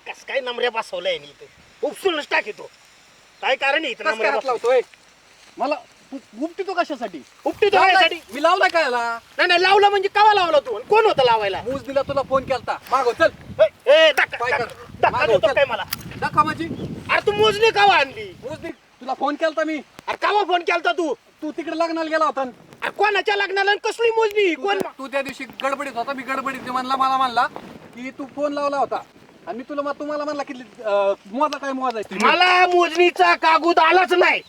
कस काय नंबऱ्या बसवलाय इथं उपसूनच टाकीतो काय कारण आहे इथं कस काय नंबऱ्या हात लावतोय मला उपटी तो कशासाठी उपटीतो यासाठी मी लावलाय काय याला नाही लावला म्हणजे कवा लावला तू आणि कोण होता लावायला मूज दिला तुला फोन केलता मागो चल धक्का काय कर? धक्का मागं देतो चल. काय मला दाखवा माझी अरे तू मोजणी कवा आणली मूज दे तुला फोन केलता मी अरे कवा फोन केलता तू तू तिकडे लग्नाला गेला होता अरे कोणाच्या लग्नाला आणि कसली मोजणी कोण तू त्या दिवशी गडबडीत होता मी गडबडीत मला की तू फोन लावला होता आणि मी तुला तुम्हाला म्हणला की मोजा काय मोजायची मला मोजणीचा कागद आलाच नाही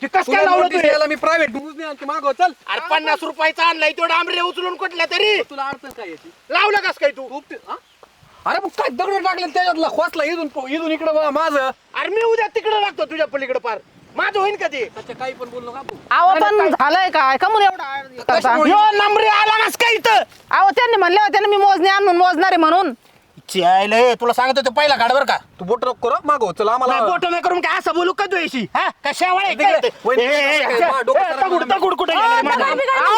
ते कस काय लावलं तू हे? मी प्रायव्हेट मोजणी आणते मागो चल अरे 50 रुपयाचा आणलाय तो डांबरे उचलून कुठल्या तरी तुला अडचण काय याची लावलं कस काय तू अरे मग काय दगड टाकले त्याच्यातला खोसला इथून इकडे बघा माझं अरे मी उद्या तिकडे लागतो तुझ्या पलीकडे पार माझं होईन का ते त्याच्या काही पण बोललो का तू अहो पण झालंय काय का म्हणून एवढा करता? यो नंबरे आला कस काय इथं अहो त्यांनी म्हणले होते ना मी मोजणी आणून मोजणार आहे म्हणून चियायलंय तुला सांगतो ते पहिला काढ बर का तू बोट नको करू मागो चल आम्हाला बोट नाही करून काय असं बोलू का तू याशी हा कशावर तिकडे. तगुड कुठे गेलाय माझा?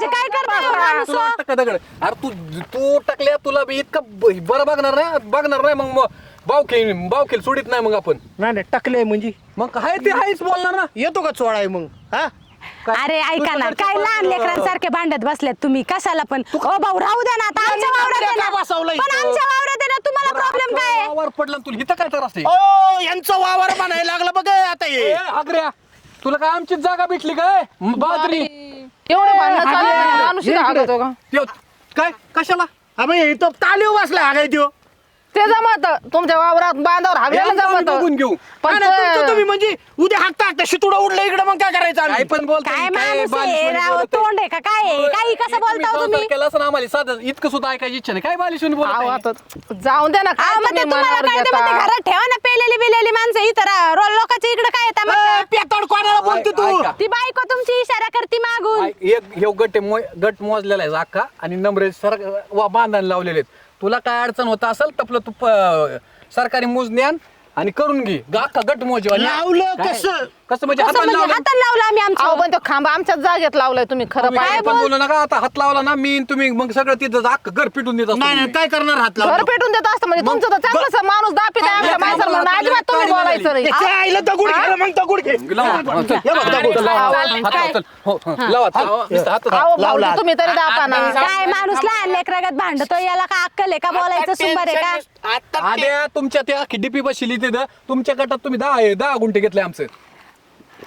काय करता तुला वाटतं का दगड अरे तू टाकल्या तुला बी इतकं बरं बघणार नाही मग बावखेल सोडित नाही मग आपण नाही टकले म्हणजे मग हाय ते हायच बोलणार ना येतो का चोळाय मग हा अरे ऐका ना काय लहान लेकरांसारखे भांडत बसलेत तुम्ही कशाला पण ओ भाऊ राहू द्या ना आता आमच्या वावरात आहे ना. बसवलं पण आमच्या वावरात आहे ना तुम्हाला प्रॉब्लेम काय आहे? वावर पडलं ना तुला इथं काय तर असते ओ यांचं वावर म्हणायला लागलं बघ आता हे आग्र्या तुला काय आमचीच जागा भेटली काय बाजरी एवढे भांडण चालू आहे, माणूस इथं हागतो का त्यो, काय कशाला अबे तो तालीव बसला हा काय त्यो ते जमत तुमच्या वावरात बांधावर हागलेलं आम्ही जमत बघून घेऊ पण नाही, नाही, तुमचं तुम्ही म्हणजे उद्या हाकता शितुडा उडलं इकडे मग काय करायचं काय आम्ही? पण बोलताय, काय काय माणूस आहे बालिशपणी राव बोलताय. तोंड आहे का काय आहे काही कसं बोलता हो तुम्ही केलं असं आम्हाला साधं इतकं सुद्धा ऐकायची इच्छा नाही काय बालिशून अहो, बोलत आता जाऊन द्या ना काय मग ते तुम्ही तुम्हाला मनावर काय ते घेता? म्हणते घरात ठेवा ना पेलेली बिलेली माणसं इतर लोकांच्या इकडे काय येतात मग? पेताड कोणाला बोलते तू ऐका. ती बायको तुमची इशारा करते मागून एक हे गट मोजलेला आहे अख्खा आणि नंबरे बांधायला लावलेले आहेत तुला काय अडचण होत असेल तर तू सरकारी मोजणी आण आणि करून घे अख्खा गट मोजवा लावलं कसं? कसं म्हणजे कसं हाताने म्हणजे लावलं? हाताला लावला आम्ही अहो आमच्या पण तो खांबा आमच्याच जागेत लावलाय तुम्ही खरं तुम्ही पाहिजे काय पण बोलू नका आता हात लावला ना मी तुम्ही मग सगळं तिथं अख्खं घर पिटून देत असतो नाही नाही तुम्ही. काय करणार हात घर लावून पेटून देत असतं म्हणजे तुमचं तर चांगलं माणूस दापित आहे आमच्या काय माणसाला म्हणून काय अजिबात तुम्ही काय बोलायचं नाही त्याच्या आईला दगड घे मग दगड घे लावा, हा, चल. हे बघ, दगड. चल, लावा. चालेल, हात लावा, काय? चल. हो, हो, लावा, लावा. नुसतं हात लावा. अहो लावला. भाऊजी, तुम्ही तरी दापा ना काय माणूस लहान लेकरागत भांडतो याला का अक्कल आहे का बोलायचं सुंबर आहे का आता आद्या तुमच्या त्या डीपी बसली तिथं तुमच्या गटात तुम्ही 10 गुंठे घेतले आमचं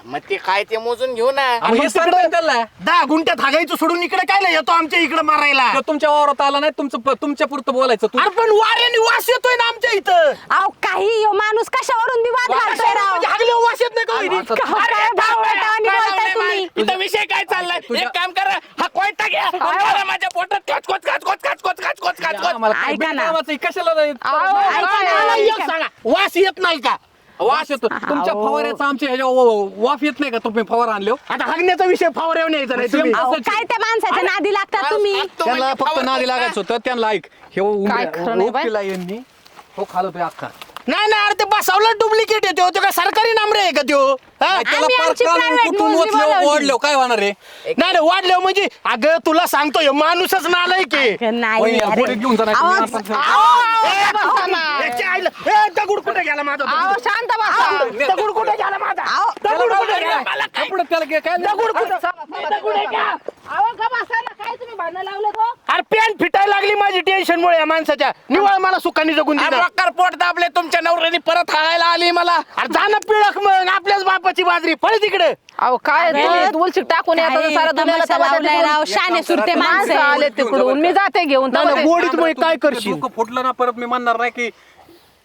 मग ते काय ते मोजून घेऊ ना आणि हे सांगताय त्याला 10 गुंठ्यात हागायचं सोडून इकडे काय येतो आमच्या इकडे मारायला तो तुमच्या वावरात आला नाही तुमच्या पुरतं बोलायचं तू अरे पण वाऱ्याने वास येतोय ना आमच्या इथं अहो काही ह्यो माणूस कशावरून बी वाद घालतोय राव म्हणजे हागल्यावर वास येत नाही का वहिनी? आता- अरे काय थांब भावटावानी काय बोलताय लावलंय तुम्ही? बाळ? इथं विषय काय चाललाय तुझ्या- एक काम करा हा कोयता घ्या आणि मारा माझ्या पोटात काच कोच काच कोच काच कोच काच कोच काच कोच आम्हाला काय ऐका ना. बिनकामाचं आहे, कशाला नाही? अहो, ऐका ना. मला एक सांगा वास येत नाही का वास येतो तुमच्या फवाऱ्याचा आमच्या ह्याच्या वाफ येत नाही का तुम्ही फवारा आणले आता हागण्याचा विषय फावऱ्यावर न्यायचा नाही तुम्ही अहो, काय त्या माणसाच्या नादी लागतात तुम्ही त्यांना फक्त नादी लागायचं होतं त्यांना ऐक हे काय खरं नाही बाई? केला यांनी तो खालतोय अख्खा नाही नाही अरे ते बसावलं डुप्लिकेट येतो तो काय सरकारी नामरे आहे का त्यो हा? त्याला आम्ही पार आमची काल private कुठून मोजणी बोलावली. ओढलो काय होणार रे नाही नाही वाढलं म्हणजे अगं तुला सांगतो हे माणूसच नालाय की नाही अरे. बोटीत घेऊन जा नाही आवाज- तुम्ही. दगड कुठे गेला माझा अहो शांत बसा दगड कुठे गेला माझा दगड कुठे गेला मला काय कपडे त्याला काय दगड कुठे दगड आहे का? अरे पॅन्ट फिटायला लागली माझी टेन्शन मुळे या माणसाच्या निवळ मला सुखाने जगून दिलं पोट दाबले तुमच्या नवऱ्याने परत हागायला आली मला अरे जाणं पिळक मग आपल्याच बापाची बाजरी पळ तिकडे अहो काय तुलसी टाकून येतात काय सारा दुनियाला तमाशा लावलाय राव शाने सुरते माणसं माणसं आले तिकडून मी जाते घेऊन नाही, नाही, गोडीत मग काय करशील डोकं फुटलं ना परत मी म्हणणार नाही की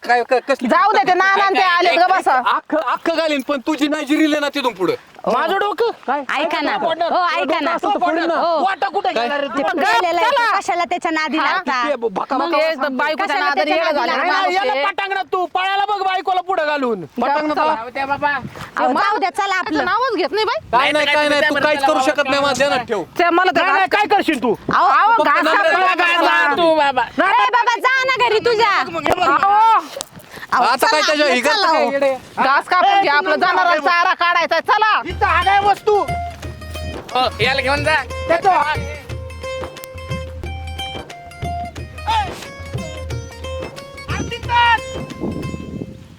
काय कसली जाऊ दे ते नाना ते आले ग बसा अख्खं घालीन पण तुझी नाही जिरीले ना तिथून पुढे माझं डोकं काय ऐका ना हो ऐका ना हो. वाटा कुठे गेला रे ते तू? गेलेला आहे, तो कशाला त्याच्या नादी लागतात मग हे बायकोच्या कशाला नादाने त्याच्या येडं झालं नादी रे नाही, माणूस याला हे. पटांगणात तू पळायला बघ बायकोला पुढे घालून पटांगणात आला. अहो, जाऊ द्या चला आपलं आपलं नावच घेत नाही बाई काय नाही काय नाही तू काहीच करू शकत नाही माझ्या ध्यानात ठेव ते मला तर नाही, नाही, काय करशील तू अहो अहो, फक्त घास नंबराला कापला जा तू बाबा ए बाबा जा ना घरी तुझ्या अहो, आता काय चला त्याच्या आपलं, हिगाचं चला काय हो. येडे? घास कापून घ्या आपलं जनावर चारा काढायचा चला इथं हागाय वस्तू याला घेऊन जा त्याचं